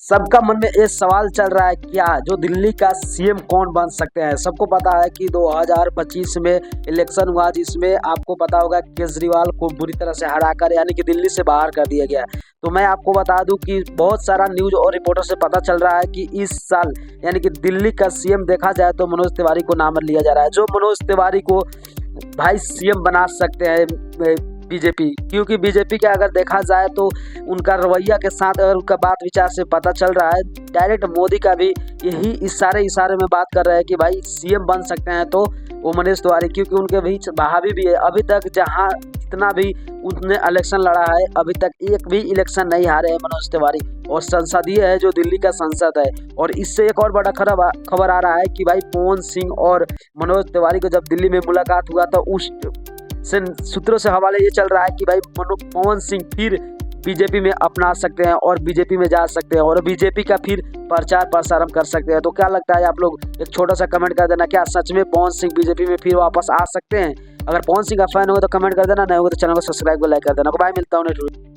सबका मन में ये सवाल चल रहा है क्या जो दिल्ली का सीएम कौन बन सकते हैं। सबको पता है कि 2025 में इलेक्शन हुआ जिसमें आपको पता होगा केजरीवाल को बुरी तरह से हराकर यानी कि दिल्ली से बाहर कर दिया गया। तो मैं आपको बता दूं कि बहुत सारा न्यूज और रिपोर्टर से पता चल रहा है कि इस साल यानी कि दिल्ली का सीएम देखा जाए तो मनोज तिवारी को नाम लिया जा रहा है, जो मनोज तिवारी को भाई सीएम बना सकते हैं बीजेपी। क्योंकि बीजेपी का अगर देखा जाए तो उनका रवैया के साथ अगर उनका बात विचार से पता चल रहा है, डायरेक्ट मोदी का भी यही इशारे में बात कर रहे हैं कि भाई सीएम बन सकते हैं तो वो मनोज तिवारी, क्योंकि उनके बीच बहावी भी है। अभी तक जहां जितना भी उनने इलेक्शन लड़ा है अभी तक एक भी इलेक्शन नहीं हारे हैं मनोज तिवारी, और संसदीय है जो दिल्ली का संसद है। और इससे एक और बड़ा खबर आ रहा है कि भाई पवन सिंह और मनोज तिवारी को जब दिल्ली में मुलाकात हुआ तो उस सूत्रों से हवाले ये चल रहा है कि भाई पवन सिंह फिर बीजेपी में अपना सकते हैं और बीजेपी में जा सकते हैं और बीजेपी का फिर प्रचार प्रसार कर सकते हैं। तो क्या लगता है आप लोग एक छोटा सा कमेंट कर देना, क्या सच में पवन सिंह बीजेपी में फिर वापस आ सकते हैं? अगर पवन सिंह का फैन हो तो कमेंट कर देना, नहीं होगा तो चैनल को सब्सक्राइब को लाइक कर देना। बाय, मिलता हूँ।